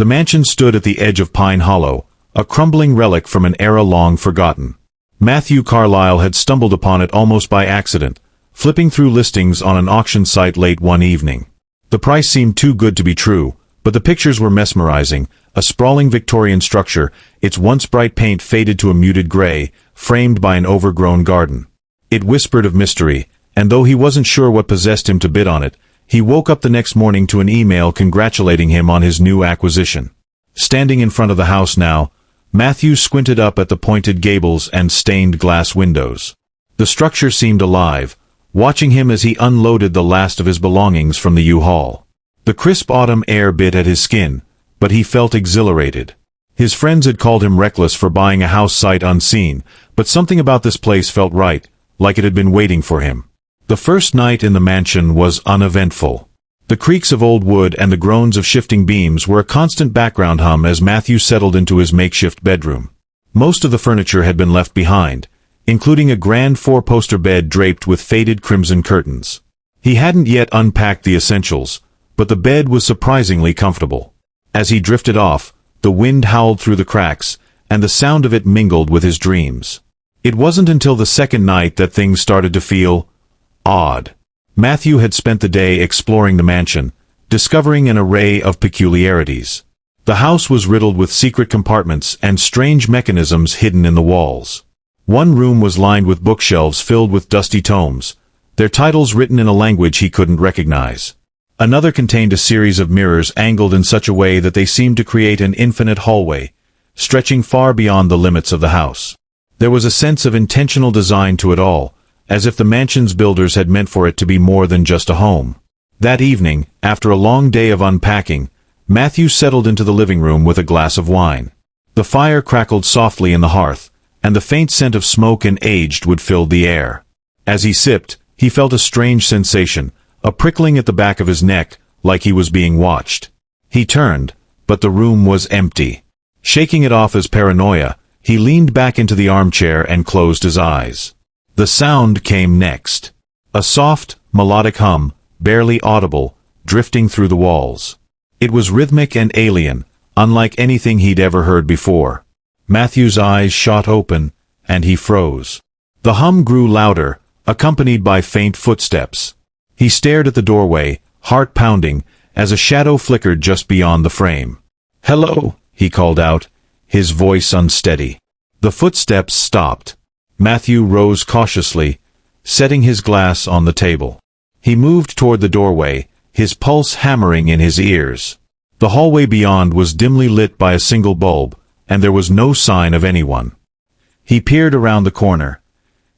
The mansion stood at the edge of Pine Hollow, a crumbling relic from an era long forgotten. Matthew Carlisle had stumbled upon it almost by accident, flipping through listings on an auction site late one evening. The price seemed too good to be true, but the pictures were mesmerizing, a sprawling Victorian structure, its once bright paint faded to a muted gray, framed by an overgrown garden. It whispered of mystery, and though he wasn't sure what possessed him to bid on it, he woke up the next morning to an email congratulating him on his new acquisition. Standing in front of the house now, Matthew squinted up at the pointed gables and stained glass windows. The structure seemed alive, watching him as he unloaded the last of his belongings from the U-Haul. The crisp autumn air bit at his skin, but he felt exhilarated. His friends had called him reckless for buying a house sight unseen, but something about this place felt right, like it had been waiting for him. The first night in the mansion was uneventful. The creaks of old wood and the groans of shifting beams were a constant background hum as Matthew settled into his makeshift bedroom. Most of the furniture had been left behind, including a grand four-poster bed draped with faded crimson curtains. He hadn't yet unpacked the essentials, but the bed was surprisingly comfortable. As he drifted off, the wind howled through the cracks, and the sound of it mingled with his dreams. It wasn't until the second night that things started to feel odd. Matthew had spent the day exploring the mansion, discovering an array of peculiarities. The house was riddled with secret compartments and strange mechanisms hidden in the walls. One room was lined with bookshelves filled with dusty tomes, their titles written in a language he couldn't recognize. Another contained a series of mirrors angled in such a way that they seemed to create an infinite hallway, stretching far beyond the limits of the house. There was a sense of intentional design to it all, as if the mansion's builders had meant for it to be more than just a home. That evening, after a long day of unpacking, Matthew settled into the living room with a glass of wine. The fire crackled softly in the hearth, and the faint scent of smoke and aged wood filled the air. As he sipped, he felt a strange sensation, a prickling at the back of his neck, like he was being watched. He turned, but the room was empty. Shaking it off as paranoia, he leaned back into the armchair and closed his eyes. The sound came next. A soft, melodic hum, barely audible, drifting through the walls. It was rhythmic and alien, unlike anything he'd ever heard before. Matthew's eyes shot open, and he froze. The hum grew louder, accompanied by faint footsteps. He stared at the doorway, heart pounding, as a shadow flickered just beyond the frame. "Hello," he called out, his voice unsteady. The footsteps stopped. Matthew rose cautiously, setting his glass on the table. He moved toward the doorway, his pulse hammering in his ears. The hallway beyond was dimly lit by a single bulb, and there was no sign of anyone. He peered around the corner,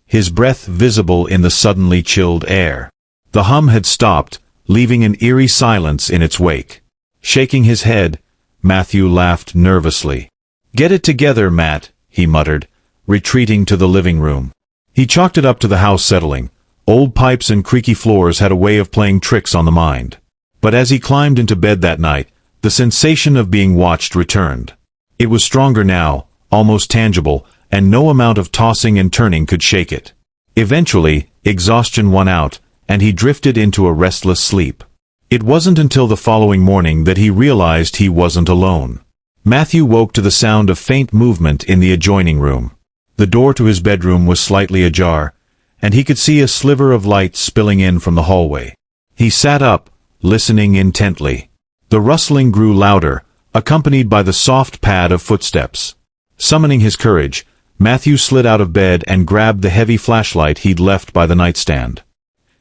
his breath visible in the suddenly chilled air. The hum had stopped, leaving an eerie silence in its wake. Shaking his head, Matthew laughed nervously. "Get it together, Matt," he muttered, retreating to the living room. He chalked it up to the house settling. Old pipes and creaky floors had a way of playing tricks on the mind. But as he climbed into bed that night, the sensation of being watched returned. It was stronger now, almost tangible, and no amount of tossing and turning could shake it. Eventually, exhaustion won out, and he drifted into a restless sleep. It wasn't until the following morning that he realized he wasn't alone. Matthew woke to the sound of faint movement in the adjoining room. The door to his bedroom was slightly ajar, and he could see a sliver of light spilling in from the hallway. He sat up, listening intently. The rustling grew louder, accompanied by the soft pad of footsteps. Summoning his courage, Matthew slid out of bed and grabbed the heavy flashlight he'd left by the nightstand.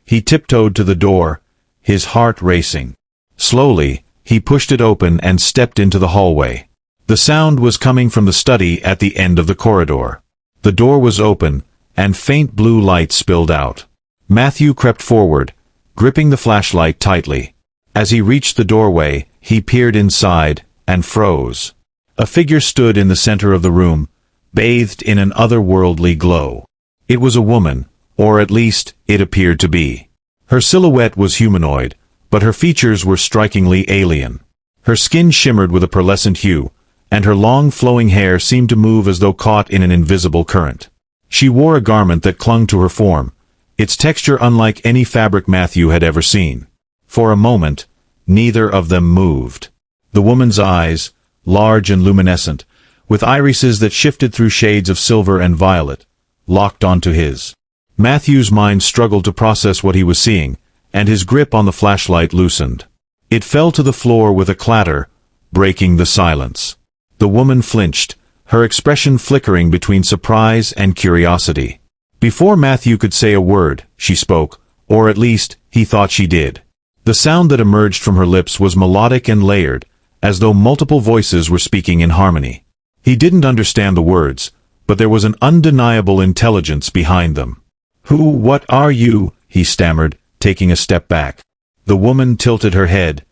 He tiptoed to the door, his heart racing. Slowly, he pushed it open and stepped into the hallway. The sound was coming from the study at the end of the corridor. The door was open, and faint blue light spilled out. Matthew crept forward, gripping the flashlight tightly. As he reached the doorway, he peered inside, and froze. A figure stood in the center of the room, bathed in an otherworldly glow. It was a woman, or at least, it appeared to be. Her silhouette was humanoid, but her features were strikingly alien. Her skin shimmered with a pearlescent hue, and her long flowing hair seemed to move as though caught in an invisible current. She wore a garment that clung to her form, its texture unlike any fabric Matthew had ever seen. For a moment, neither of them moved. The woman's eyes, large and luminescent, with irises that shifted through shades of silver and violet, locked onto his. Matthew's mind struggled to process what he was seeing, and his grip on the flashlight loosened. It fell to the floor with a clatter, breaking the silence. The woman flinched, her expression flickering between surprise and curiosity. Before Matthew could say a word, she spoke, or at least, he thought she did. The sound that emerged from her lips was melodic and layered, as though multiple voices were speaking in harmony. He didn't understand the words, but there was an undeniable intelligence behind them. What are you?" he stammered, taking a step back. The woman tilted her head,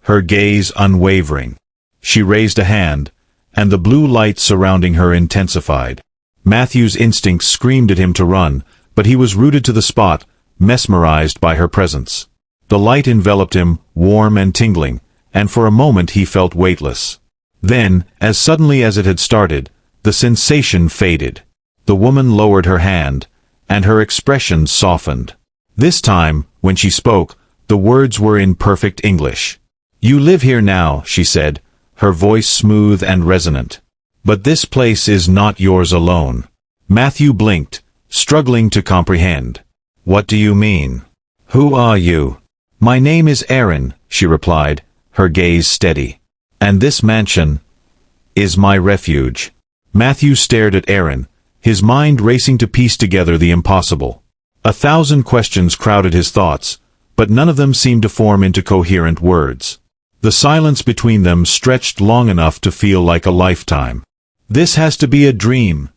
her gaze unwavering. She raised a hand, and the blue light surrounding her intensified. Matthew's instincts screamed at him to run, but he was rooted to the spot, mesmerized by her presence. The light enveloped him, warm and tingling, and for a moment he felt weightless. Then, as suddenly as it had started, the sensation faded. The woman lowered her hand, and her expression softened. This time, when she spoke, the words were in perfect English. "You live here now," she said, her voice smooth and resonant. "But this place is not yours alone." Matthew blinked, struggling to comprehend. "What do you mean? Who are you?" "My name is Aeryn," she replied, her gaze steady. "And this mansion is my refuge." Matthew stared at Aeryn, his mind racing to piece together the impossible. 1,000 questions crowded his thoughts, but none of them seemed to form into coherent words. The silence between them stretched long enough to feel like a lifetime. "This has to be a dream,"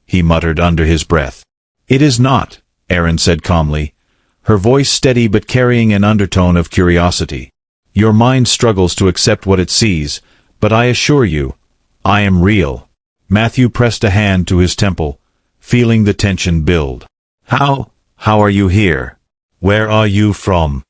he muttered under his breath. "It is not," Aeryn said calmly, her voice steady but carrying an undertone of curiosity. "Your mind struggles to accept what it sees, but I assure you, I am real." Matthew pressed a hand to his temple, feeling the tension build. How are you here? Where are you from?"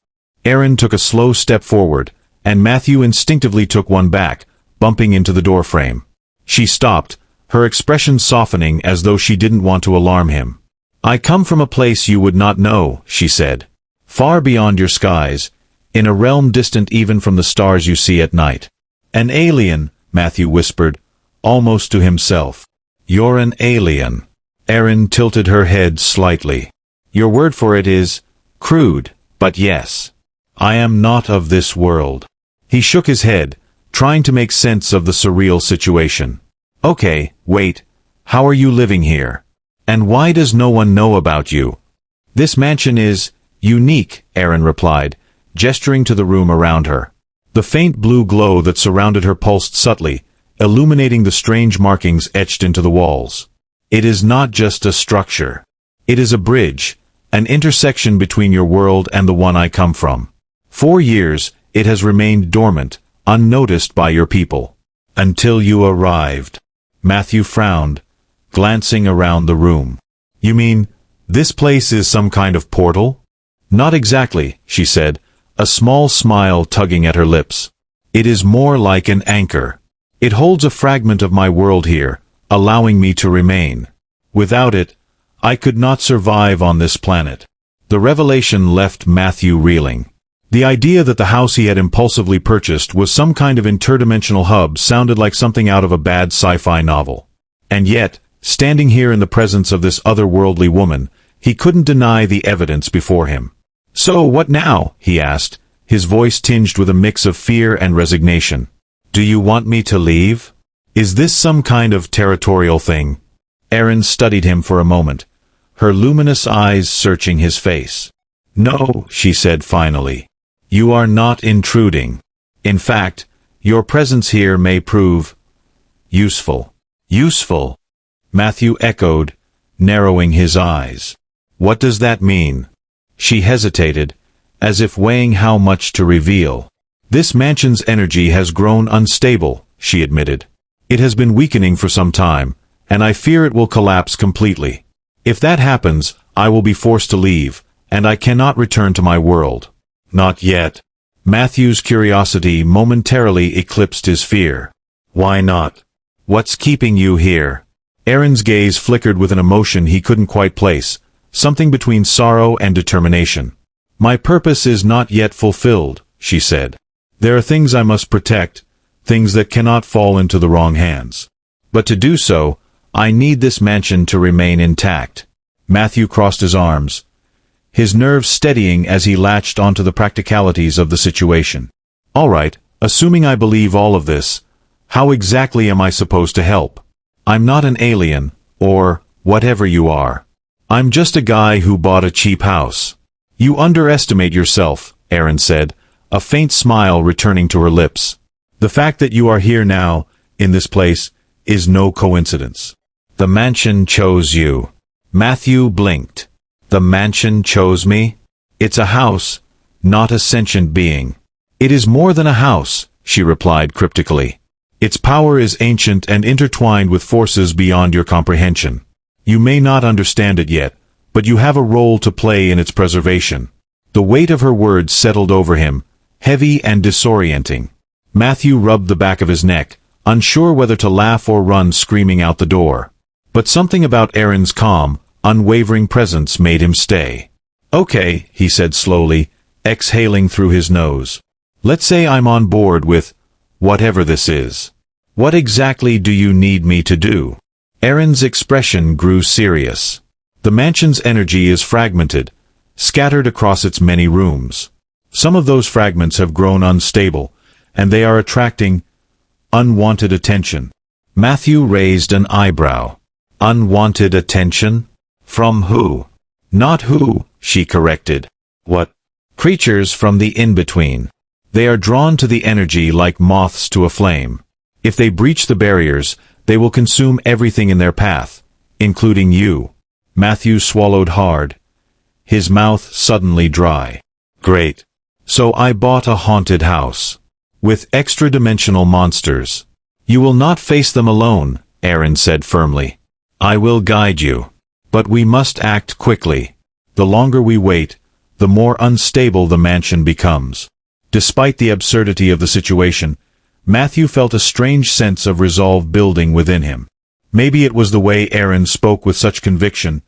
Aeryn took a slow step forward, and Matthew instinctively took one back, bumping into the doorframe. She stopped, her expression softening as though she didn't want to alarm him. "I come from a place you would not know," she said. "Far beyond your skies, in a realm distant even from the stars you see at night." "An alien," Matthew whispered, almost to himself. "You're an alien." Aeryn tilted her head slightly. "Your word for it is crude, but yes. I am not of this world." He shook his head, trying to make sense of the surreal situation. "Okay, wait. How are you living here? And why does no one know about you?" "This mansion is unique," Aeryn replied, gesturing to the room around her. The faint blue glow that surrounded her pulsed subtly, illuminating the strange markings etched into the walls. "It is not just a structure. It is a bridge, an intersection between your world and the one I come from. 4 years, it has remained dormant, unnoticed by your people. Until you arrived." Matthew frowned, glancing around the room. "You mean, this place is some kind of portal?" "Not exactly," she said, a small smile tugging at her lips. "It is more like an anchor. It holds a fragment of my world here, allowing me to remain. Without it, I could not survive on this planet." The revelation left Matthew reeling. The idea that the house he had impulsively purchased was some kind of interdimensional hub sounded like something out of a bad sci-fi novel. And yet, standing here in the presence of this otherworldly woman, he couldn't deny the evidence before him. "So what now?" he asked, his voice tinged with a mix of fear and resignation. "Do you want me to leave? Is this some kind of territorial thing?" Aeryn studied him for a moment, her luminous eyes searching his face. "No," she said finally. "You are not intruding. In fact, your presence here may prove useful." "Useful?" Matthew echoed, narrowing his eyes. "What does that mean?" She hesitated, as if weighing how much to reveal. "This mansion's energy has grown unstable," she admitted. "It has been weakening for some time, and I fear it will collapse completely. If that happens, I will be forced to leave, and I cannot return to my world." "Not yet." Matthew's curiosity momentarily eclipsed his fear. "Why not? What's keeping you here?" Aeryn's gaze flickered with an emotion he couldn't quite place, something between sorrow and determination. "My purpose is not yet fulfilled," she said. "There are things I must protect, things that cannot fall into the wrong hands. But to do so, I need this mansion to remain intact. Matthew crossed his arms, his nerves steadying as he latched onto the practicalities of the situation. All right, assuming I believe all of this, how exactly am I supposed to help? I'm not an alien, or whatever you are. I'm just a guy who bought a cheap house. You underestimate yourself, Aeryn said, a faint smile returning to her lips. The fact that you are here now, in this place, is no coincidence. The mansion chose you. Matthew blinked. The mansion chose me? It's a house, not a sentient being. It is more than a house, she replied cryptically. Its power is ancient and intertwined with forces beyond your comprehension. You may not understand it yet, but you have a role to play in its preservation. The weight of her words settled over him, heavy and disorienting. Matthew rubbed the back of his neck, unsure whether to laugh or run screaming out the door. But something about Aeryn's calm, unwavering presence made him stay. Okay, he said slowly, exhaling through his nose. Let's say I'm on board with whatever this is. What exactly do you need me to do? Aeryn's expression grew serious. The mansion's energy is fragmented, scattered across its many rooms. Some of those fragments have grown unstable, and they are attracting unwanted attention. Matthew raised an eyebrow. Unwanted attention? From who? Not who, she corrected. What? Creatures from the in-between. They are drawn to the energy like moths to a flame. If they breach the barriers, they will consume everything in their path, including you. Matthew swallowed hard, his mouth suddenly dry. Great. So I bought a haunted house. With extra-dimensional monsters. You will not face them alone, Aeryn said firmly. I will guide you. But we must act quickly. The longer we wait, the more unstable the mansion becomes. Despite the absurdity of the situation, Matthew felt a strange sense of resolve building within him. Maybe it was the way Aeryn spoke with such conviction,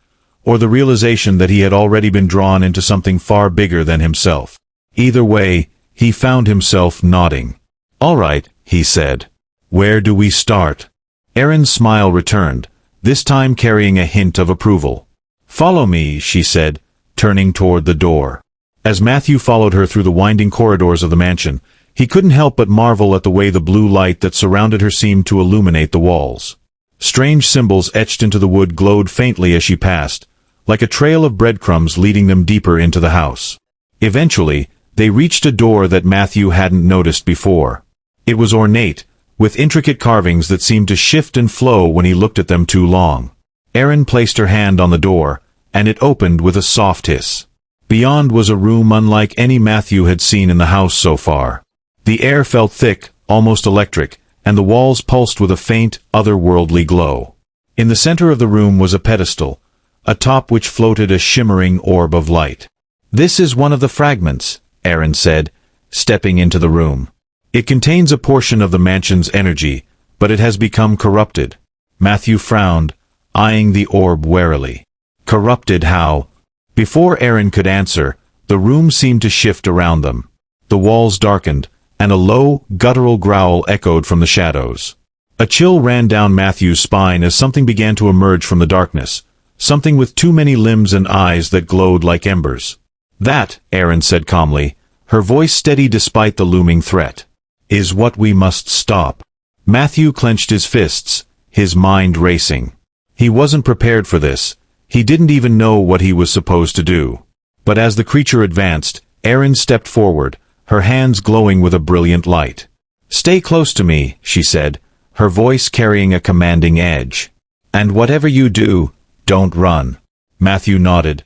or the realization that he had already been drawn into something far bigger than himself. Either way, he found himself nodding. All right, he said. Where do we start? Aeryn's smile returned, this time carrying a hint of approval. Follow me, she said, turning toward the door. As Matthew followed her through the winding corridors of the mansion, he couldn't help but marvel at the way the blue light that surrounded her seemed to illuminate the walls. Strange symbols etched into the wood glowed faintly as she passed, like a trail of breadcrumbs leading them deeper into the house. Eventually, they reached a door that Matthew hadn't noticed before. It was ornate, with intricate carvings that seemed to shift and flow when he looked at them too long. Aeryn placed her hand on the door, and it opened with a soft hiss. Beyond was a room unlike any Matthew had seen in the house so far. The air felt thick, almost electric, and the walls pulsed with a faint, otherworldly glow. In the center of the room was a pedestal, atop which floated a shimmering orb of light. This is one of the fragments, Aeryn said, stepping into the room. It contains a portion of the mansion's energy, but it has become corrupted. Matthew frowned, eyeing the orb warily. Corrupted how? Before Aeryn could answer, the room seemed to shift around them. The walls darkened, and a low, guttural growl echoed from the shadows. A chill ran down Matthew's spine as something began to emerge from the darkness, something with too many limbs and eyes that glowed like embers. That, Aeryn said calmly, her voice steady despite the looming threat, is what we must stop. Matthew clenched his fists, his mind racing. He wasn't prepared for this. He didn't even know what he was supposed to do. But as the creature advanced, Aeryn stepped forward, her hands glowing with a brilliant light. Stay close to me, she said, her voice carrying a commanding edge. And whatever you do, don't run. Matthew nodded,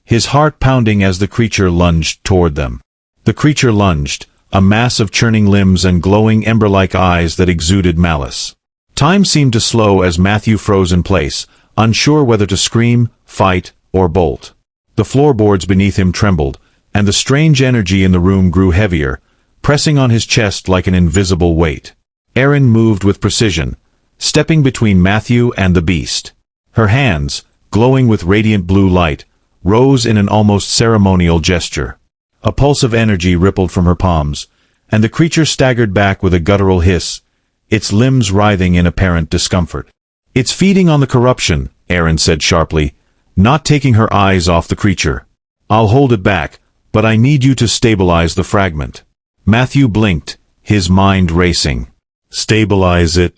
his heart pounding as the creature lunged toward them. The creature lunged, a mass of churning limbs and glowing ember-like eyes that exuded malice. Time seemed to slow as Matthew froze in place, unsure whether to scream, fight, or bolt. The floorboards beneath him trembled, and the strange energy in the room grew heavier, pressing on his chest like an invisible weight. Aeryn moved with precision, stepping between Matthew and the beast. Her hands, glowing with radiant blue light, rose in an almost ceremonial gesture. A pulse of energy rippled from her palms, and the creature staggered back with a guttural hiss, its limbs writhing in apparent discomfort. "It's feeding on the corruption," Aeryn said sharply, not taking her eyes off the creature. "I'll hold it back, but I need you to stabilize the fragment." Matthew blinked, his mind racing. "Stabilize it?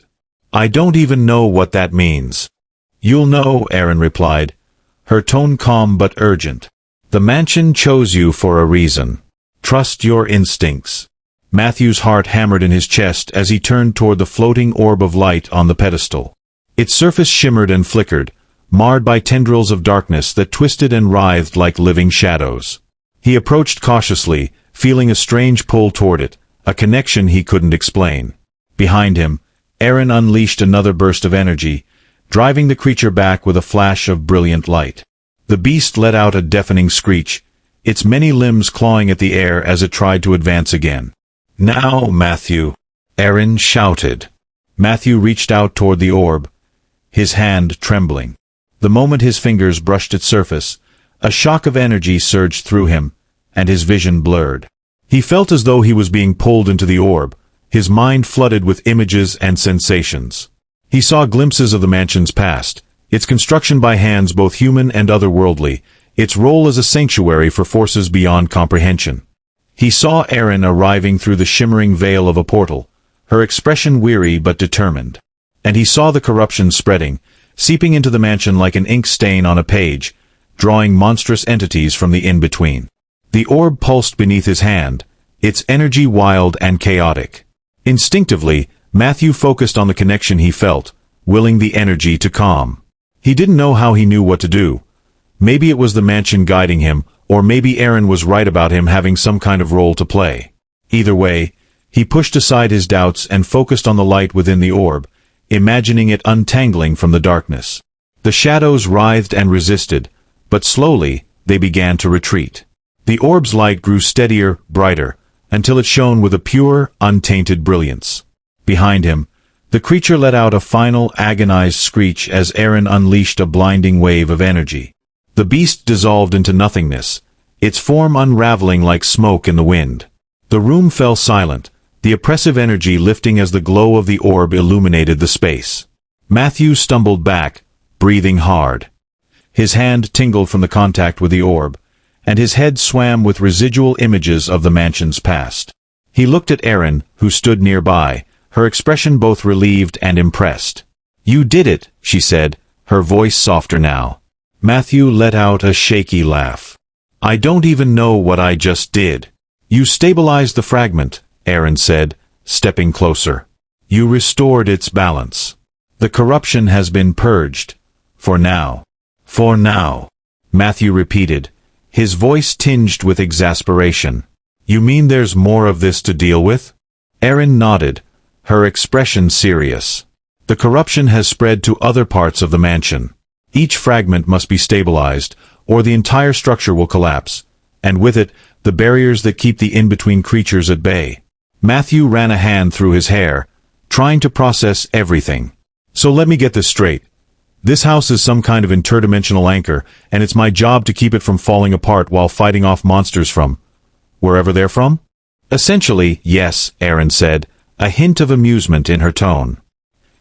I don't even know what that means." "You'll know," Aeryn replied, her tone calm but urgent. "The mansion chose you for a reason. Trust your instincts." Matthew's heart hammered in his chest as he turned toward the floating orb of light on the pedestal. Its surface shimmered and flickered, marred by tendrils of darkness that twisted and writhed like living shadows. He approached cautiously, feeling a strange pull toward it, a connection he couldn't explain. Behind him, Aeryn unleashed another burst of energy, driving the creature back with a flash of brilliant light. The beast let out a deafening screech, its many limbs clawing at the air as it tried to advance again. "Now, Matthew!" Aeryn shouted. Matthew reached out toward the orb, his hand trembling. The moment his fingers brushed its surface, a shock of energy surged through him, and his vision blurred. He felt as though he was being pulled into the orb, his mind flooded with images and sensations. He saw glimpses of the mansion's past, its construction by hands both human and otherworldly, its role as a sanctuary for forces beyond comprehension. He saw Aeryn arriving through the shimmering veil of a portal, her expression weary but determined. And he saw the corruption spreading, seeping into the mansion like an ink stain on a page, drawing monstrous entities from the in-between. The orb pulsed beneath his hand, its energy wild and chaotic. Instinctively, Matthew focused on the connection he felt, willing the energy to calm. He didn't know how he knew what to do. Maybe it was the mansion guiding him, or maybe Aeryn was right about him having some kind of role to play. Either way, he pushed aside his doubts and focused on the light within the orb, imagining it untangling from the darkness. The shadows writhed and resisted, but slowly they began to retreat. The orb's light grew steadier, brighter, until it shone with a pure, untainted brilliance. Behind him, the creature let out a final, agonized screech as Aeryn unleashed a blinding wave of energy. The beast dissolved into nothingness, its form unraveling like smoke in the wind. The room fell silent, the oppressive energy lifting as the glow of the orb illuminated the space. Matthew stumbled back, breathing hard. His hand tingled from the contact with the orb, and his head swam with residual images of the mansion's past. He looked at Aeryn, who stood nearby, her expression both relieved and impressed. "You did it," she said, her voice softer now. Matthew let out a shaky laugh. "I don't even know what I just did." "You stabilized the fragment," Aeryn said, stepping closer. "You restored its balance. The corruption has been purged. For now." "For now," Matthew repeated, his voice tinged with exasperation. "You mean there's more of this to deal with?" Aeryn nodded, her expression serious. "The corruption has spread to other parts of the mansion. Each fragment must be stabilized, or the entire structure will collapse, and with it, the barriers that keep the in-between creatures at bay." Matthew ran a hand through his hair, trying to process everything. "So let me get this straight. This house is some kind of interdimensional anchor, and it's my job to keep it from falling apart while fighting off monsters from wherever they're from?" "Essentially, yes," Aeryn said, a hint of amusement in her tone.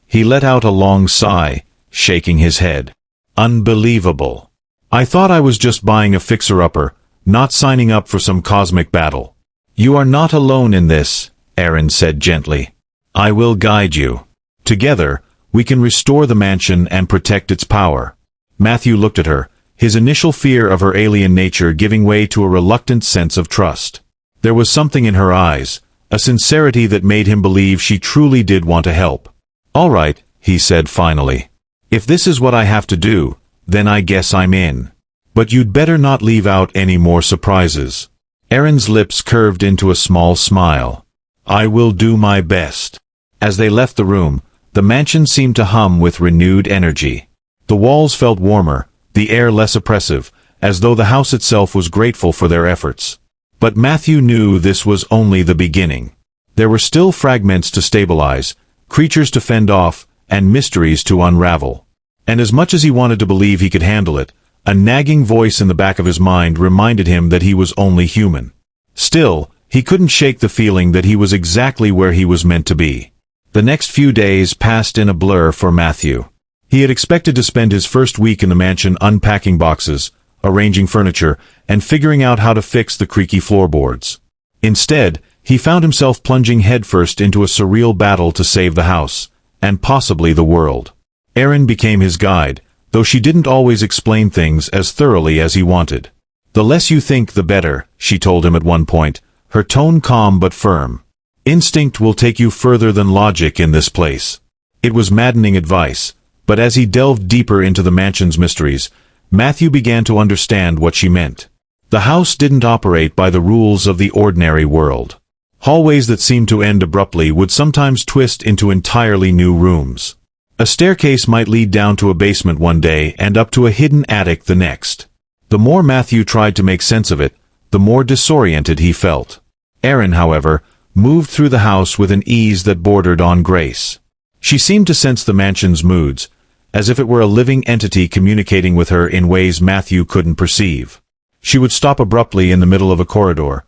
He let out a long sigh, shaking his head. "Unbelievable. I thought I was just buying a fixer-upper, not signing up for some cosmic battle." "You are not alone in this," Aeryn said gently. "I will guide you. Together, we can restore the mansion and protect its power." Matthew looked at her, his initial fear of her alien nature giving way to a reluctant sense of trust. There was something in her eyes, a sincerity that made him believe she truly did want to help. "All right," he said finally. "If this is what I have to do, then I guess I'm in. But you'd better not leave out any more surprises." Aeryn's lips curved into a small smile. "I will do my best." As they left the room, the mansion seemed to hum with renewed energy. The walls felt warmer, the air less oppressive, as though the house itself was grateful for their efforts. But Matthew knew this was only the beginning. There were still fragments to stabilize, creatures to fend off, and mysteries to unravel. And as much as he wanted to believe he could handle it, a nagging voice in the back of his mind reminded him that he was only human. Still, He couldn't shake the feeling that he was exactly where he was meant to be. The next few days passed in a blur for Matthew. He had expected to spend his first week in the mansion unpacking boxes, arranging furniture, and figuring out how to fix the creaky floorboards. Instead, he found himself plunging headfirst into a surreal battle to save the house, and possibly the world. Aeryn became his guide, though she didn't always explain things as thoroughly as he wanted. "The less you think, the better," she told him at one point, her tone calm but firm. "Instinct will take you further than logic in this place." It was maddening advice, but as he delved deeper into the mansion's mysteries, Matthew began to understand what she meant. The house didn't operate by the rules of the ordinary world. Hallways that seemed to end abruptly would sometimes twist into entirely new rooms. A staircase might lead down to a basement one day and up to a hidden attic the next. The more Matthew tried to make sense of it, the more disoriented he felt. Aeryn, however, moved through the house with an ease that bordered on grace. She seemed to sense the mansion's moods, as if it were a living entity communicating with her in ways Matthew couldn't perceive. She would stop abruptly in the middle of a corridor,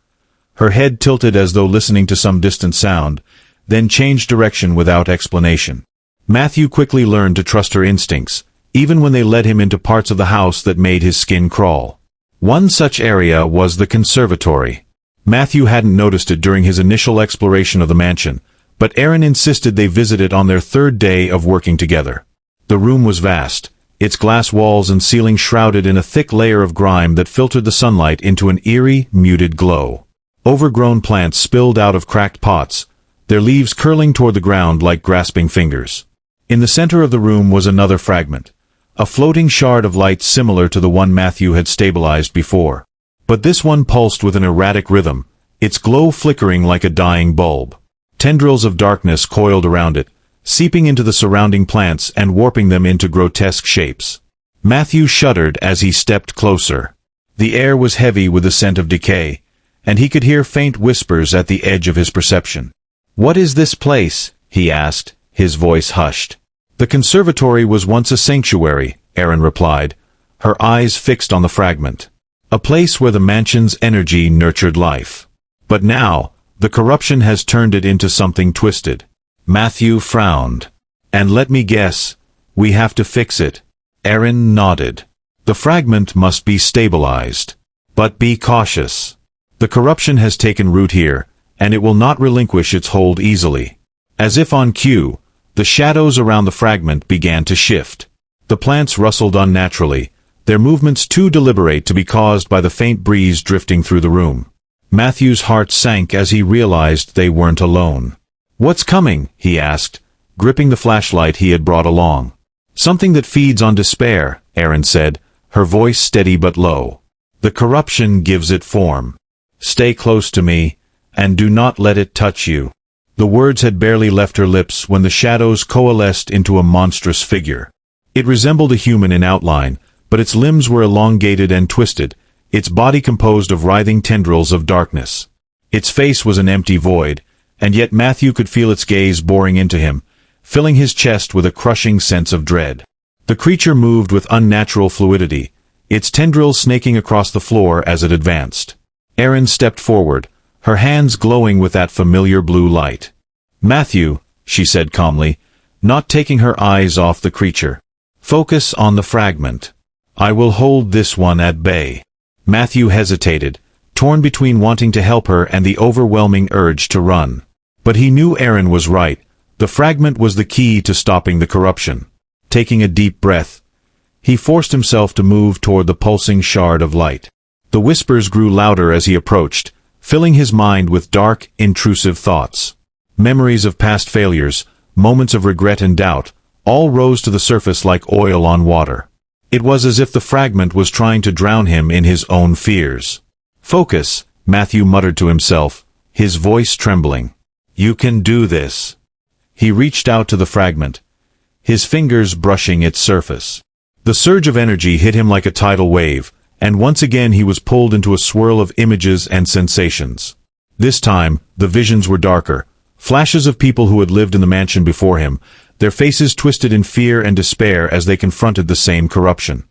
her head tilted as though listening to some distant sound, then change direction without explanation. Matthew quickly learned to trust her instincts, even when they led him into parts of the house that made his skin crawl. One such area was the conservatory. Matthew hadn't noticed it during his initial exploration of the mansion, but Aeryn insisted they visit it on their third day of working together. The room was vast, its glass walls and ceiling shrouded in a thick layer of grime that filtered the sunlight into an eerie, muted glow. Overgrown plants spilled out of cracked pots, their leaves curling toward the ground like grasping fingers. In the center of the room was another fragment, a floating shard of light similar to the one Matthew had stabilized before. But this one pulsed with an erratic rhythm, its glow flickering like a dying bulb. Tendrils of darkness coiled around it, seeping into the surrounding plants and warping them into grotesque shapes. Matthew shuddered as he stepped closer. The air was heavy with the scent of decay, and he could hear faint whispers at the edge of his perception. "What is this place?" he asked, his voice hushed. "The conservatory was once a sanctuary," Aeryn replied, her eyes fixed on the fragment. "A place where the mansion's energy nurtured life. But now, the corruption has turned it into something twisted." Matthew frowned. "And let me guess, we have to fix it." Aeryn nodded. "The fragment must be stabilized. But be cautious. The corruption has taken root here, and it will not relinquish its hold easily." As if on cue, the shadows around the fragment began to shift. The plants rustled unnaturally, their movements too deliberate to be caused by the faint breeze drifting through the room. Matthew's heart sank as he realized they weren't alone. "What's coming?" he asked, gripping the flashlight he had brought along. "Something that feeds on despair," Aeryn said, her voice steady but low. "The corruption gives it form. Stay close to me, and do not let it touch you." The words had barely left her lips when the shadows coalesced into a monstrous figure. It resembled a human in outline, but its limbs were elongated and twisted, its body composed of writhing tendrils of darkness. Its face was an empty void, and yet Matthew could feel its gaze boring into him, filling his chest with a crushing sense of dread. The creature moved with unnatural fluidity, its tendrils snaking across the floor as it advanced. Aeryn stepped forward, her hands glowing with that familiar blue light. "Matthew," she said calmly, not taking her eyes off the creature. "Focus on the fragment. I will hold this one at bay." Matthew hesitated, torn between wanting to help her and the overwhelming urge to run. But he knew Aeryn was right. The fragment was the key to stopping the corruption. Taking a deep breath, he forced himself to move toward the pulsing shard of light. The whispers grew louder as he approached, filling his mind with dark, intrusive thoughts. Memories of past failures, moments of regret and doubt, all rose to the surface like oil on water. It was as if the fragment was trying to drown him in his own fears. "Focus," Matthew muttered to himself, his voice trembling. "You can do this." He reached out to the fragment, his fingers brushing its surface. The surge of energy hit him like a tidal wave, and once again he was pulled into a swirl of images and sensations. This time, the visions were darker, flashes of people who had lived in the mansion before him, their faces twisted in fear and despair as they confronted the same corruption.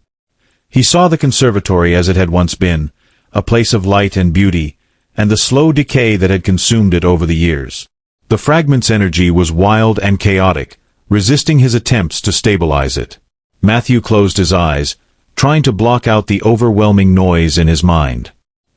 He saw the conservatory as it had once been, a place of light and beauty, and the slow decay that had consumed it over the years. The fragment's energy was wild and chaotic, resisting his attempts to stabilize it. Matthew closed his eyes, trying to block out the overwhelming noise in his mind.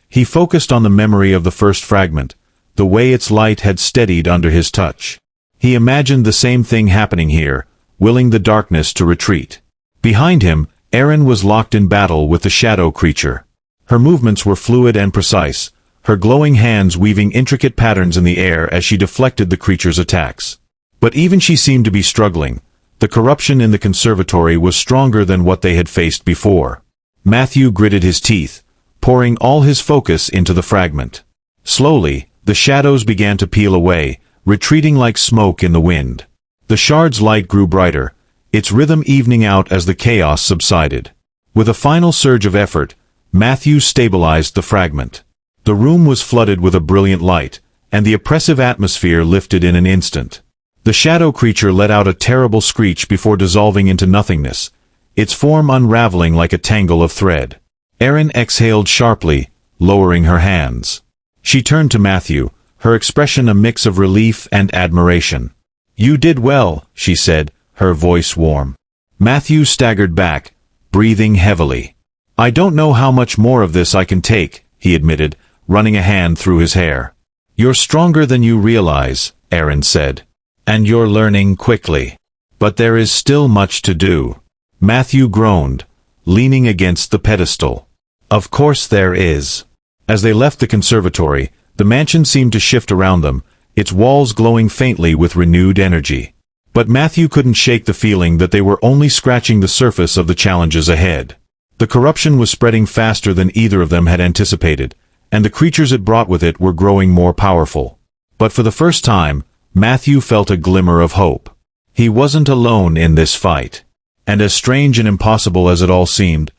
He focused on the memory of the first fragment, the way its light had steadied under his touch. He imagined the same thing happening here, willing the darkness to retreat. Behind him, Aeryn was locked in battle with the shadow creature. Her movements were fluid and precise, her glowing hands weaving intricate patterns in the air as she deflected the creature's attacks. But even she seemed to be struggling. The corruption in the conservatory was stronger than what they had faced before. Matthew gritted his teeth, pouring all his focus into the fragment. Slowly, the shadows began to peel away, retreating like smoke in the wind. The shard's light grew brighter, its rhythm evening out as the chaos subsided. With a final surge of effort, Matthew stabilized the fragment. The room was flooded with a brilliant light, and the oppressive atmosphere lifted in an instant. The shadow creature let out a terrible screech before dissolving into nothingness, its form unraveling like a tangle of thread. Aeryn exhaled sharply, lowering her hands. She turned to Matthew, her expression a mix of relief and admiration. "You did well," she said, her voice warm. Matthew staggered back, breathing heavily. "I don't know how much more of this I can take," he admitted, running a hand through his hair. "You're stronger than you realize," Aeryn said. "And you're learning quickly. But there is still much to do." Matthew groaned, leaning against the pedestal. "Of course there is." As they left the conservatory, the mansion seemed to shift around them, its walls glowing faintly with renewed energy. But Matthew couldn't shake the feeling that they were only scratching the surface of the challenges ahead. The corruption was spreading faster than either of them had anticipated, and the creatures it brought with it were growing more powerful. But for the first time, Matthew felt a glimmer of hope. He wasn't alone in this fight. And as strange and impossible as it all seemed,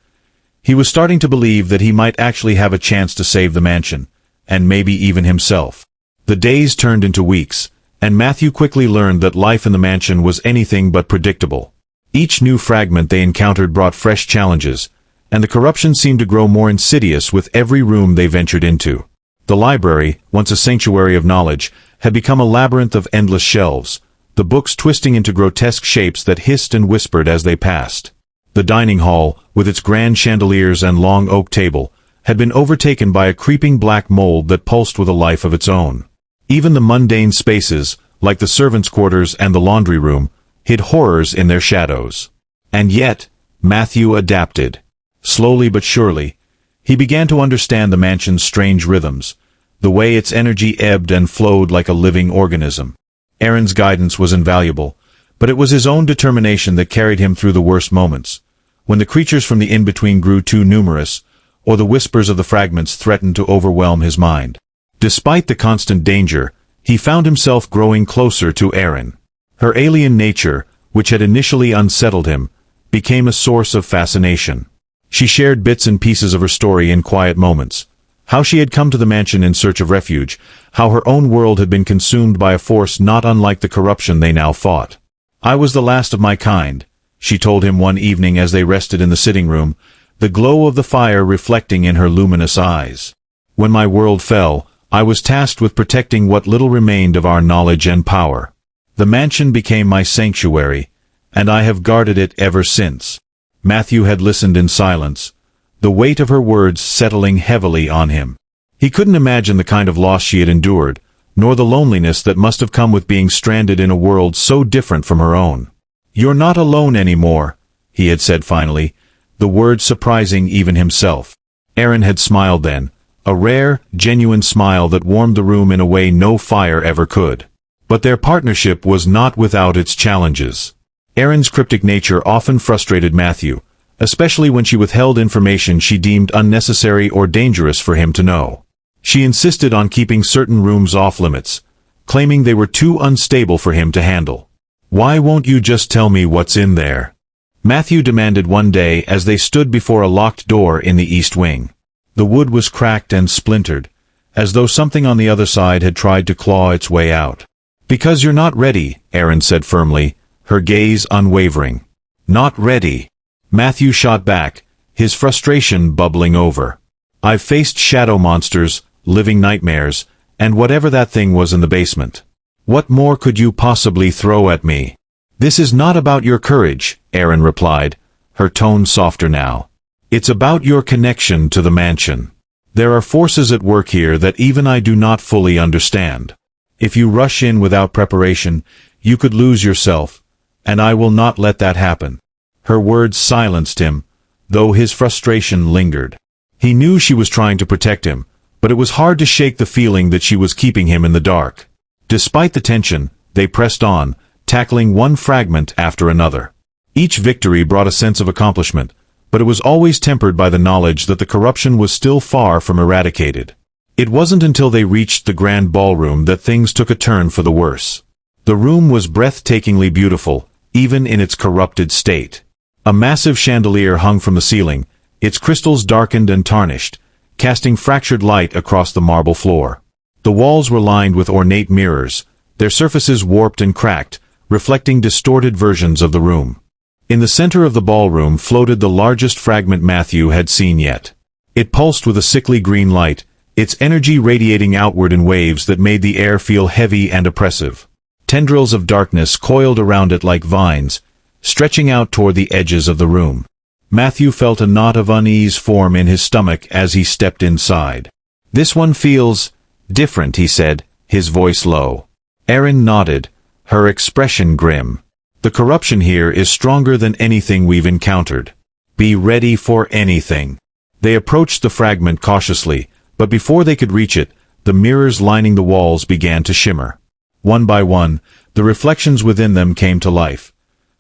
he was starting to believe that he might actually have a chance to save the mansion, and maybe even himself. The days turned into weeks, and Matthew quickly learned that life in the mansion was anything but predictable. Each new fragment they encountered brought fresh challenges, and the corruption seemed to grow more insidious with every room they ventured into. The library, once a sanctuary of knowledge, had become a labyrinth of endless shelves, the books twisting into grotesque shapes that hissed and whispered as they passed. The dining hall, with its grand chandeliers and long oak table, had been overtaken by a creeping black mold that pulsed with a life of its own. Even the mundane spaces, like the servants' quarters and the laundry room, hid horrors in their shadows. And yet, Matthew adapted. Slowly but surely, he began to understand the mansion's strange rhythms, the way its energy ebbed and flowed like a living organism. Aeryn's guidance was invaluable, but it was his own determination that carried him through the worst moments, when the creatures from the in-between grew too numerous, or the whispers of the fragments threatened to overwhelm his mind. Despite the constant danger, he found himself growing closer to Aeryn. Her alien nature, which had initially unsettled him, became a source of fascination. She shared bits and pieces of her story in quiet moments. How she had come to the mansion in search of refuge, how her own world had been consumed by a force not unlike the corruption they now fought. "I was the last of my kind," she told him one evening as they rested in the sitting room, the glow of the fire reflecting in her luminous eyes. "When my world fell, I was tasked with protecting what little remained of our knowledge and power. The mansion became my sanctuary, and I have guarded it ever since." Matthew had listened in silence, the weight of her words settling heavily on him. He couldn't imagine the kind of loss she had endured, nor the loneliness that must have come with being stranded in a world so different from her own. "You're not alone anymore," he had said finally, the word surprising even himself. Aeryn had smiled then, a rare, genuine smile that warmed the room in a way no fire ever could. But their partnership was not without its challenges. Aeryn's cryptic nature often frustrated Matthew, especially when she withheld information she deemed unnecessary or dangerous for him to know. She insisted on keeping certain rooms off-limits, claiming they were too unstable for him to handle. "Why won't you just tell me what's in there?" Matthew demanded one day as they stood before a locked door in the east wing. The wood was cracked and splintered, as though something on the other side had tried to claw its way out. "Because you're not ready," Aeryn said firmly, her gaze unwavering. "Not ready." Matthew shot back, his frustration bubbling over. "I've faced shadow monsters, living nightmares, and whatever that thing was in the basement. What more could you possibly throw at me? This is not about your courage, Aeryn replied, her tone softer now. It's about your connection to the mansion. There are forces at work here that even I do not fully understand. If you rush in without preparation, you could lose yourself, and I will not let that happen. Her words silenced him, though his frustration lingered. He knew she was trying to protect him, but it was hard to shake the feeling that she was keeping him in the dark. Despite the tension, they pressed on, tackling one fragment after another. Each victory brought a sense of accomplishment, but it was always tempered by the knowledge that the corruption was still far from eradicated. It wasn't until they reached the grand ballroom that things took a turn for the worse. The room was breathtakingly beautiful, even in its corrupted state. A massive chandelier hung from the ceiling, its crystals darkened and tarnished, casting fractured light across the marble floor. The walls were lined with ornate mirrors, their surfaces warped and cracked, reflecting distorted versions of the room. In the center of the ballroom floated the largest fragment Matthew had seen yet. It pulsed with a sickly green light, its energy radiating outward in waves that made the air feel heavy and oppressive. Tendrils of darkness coiled around it like vines, stretching out toward the edges of the room. Matthew felt a knot of unease form in his stomach as he stepped inside. "This one feels different," he said, his voice low. Aeryn nodded, her expression grim. "The corruption here is stronger than anything we've encountered. Be ready for anything." They approached the fragment cautiously, but before they could reach it, the mirrors lining the walls began to shimmer. One by one, the reflections within them came to life,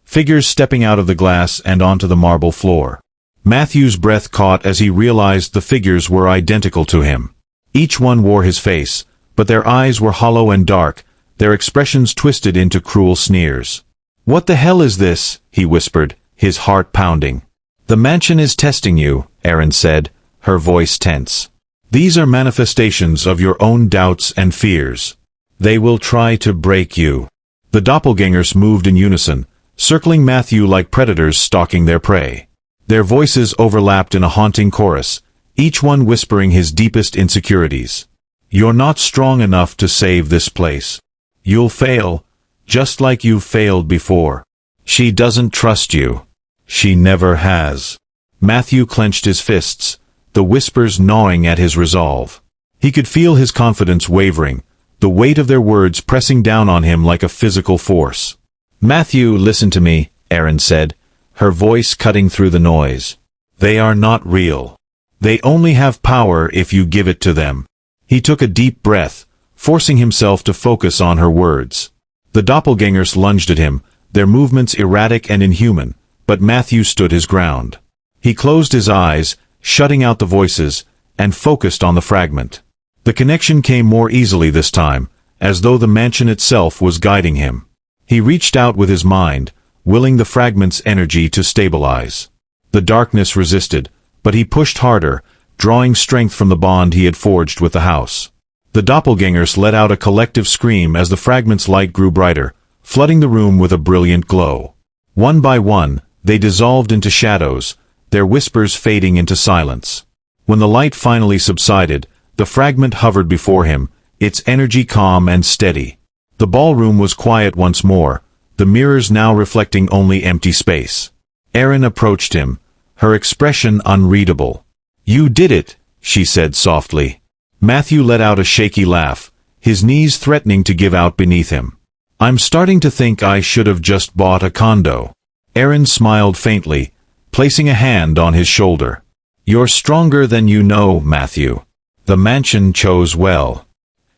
figures stepping out of the glass and onto the marble floor. Matthew's breath caught as he realized the figures were identical to him. Each one wore his face, but their eyes were hollow and dark, their expressions twisted into cruel sneers. "What the hell is this?" he whispered, his heart pounding. "The mansion is testing you," Aeryn said, her voice tense. "These are manifestations of your own doubts and fears. They will try to break you." The doppelgangers moved in unison, circling Matthew like predators stalking their prey. Their voices overlapped in a haunting chorus, each one whispering his deepest insecurities. "You're not strong enough to save this place. You'll fail, just like you've failed before. She doesn't trust you. She never has." Matthew clenched his fists, the whispers gnawing at his resolve. He could feel his confidence wavering, the weight of their words pressing down on him like a physical force. "Matthew, listen to me," Aeryn said, her voice cutting through the noise. "They are not real. They only have power if you give it to them." He took a deep breath, forcing himself to focus on her words. The doppelgangers lunged at him, their movements erratic and inhuman, but Matthew stood his ground. He closed his eyes, shutting out the voices, and focused on the fragment. The connection came more easily this time, as though the mansion itself was guiding him. He reached out with his mind, willing the fragment's energy to stabilize. The darkness resisted, but he pushed harder, drawing strength from the bond he had forged with the house. The doppelgangers let out a collective scream as the fragment's light grew brighter, flooding the room with a brilliant glow. One by one, they dissolved into shadows, their whispers fading into silence. When the light finally subsided, the fragment hovered before him, its energy calm and steady. The ballroom was quiet once more, the mirrors now reflecting only empty space. Aeryn approached him, her expression unreadable. "You did it," she said softly. Matthew let out a shaky laugh, his knees threatening to give out beneath him. "I'm starting to think I should have just bought a condo." Aeryn smiled faintly, placing a hand on his shoulder. "You're stronger than you know, Matthew. The mansion chose well."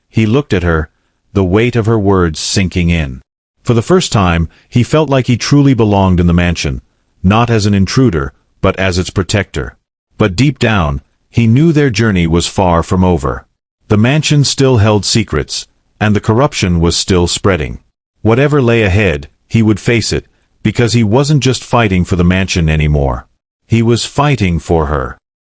He looked at her, the weight of her words sinking in. For the first time, he felt like he truly belonged in the mansion, not as an intruder, but as its protector. But deep down, he knew their journey was far from over. The mansion still held secrets, and the corruption was still spreading. Whatever lay ahead, he would face it, because he wasn't just fighting for the mansion anymore. He was fighting for her.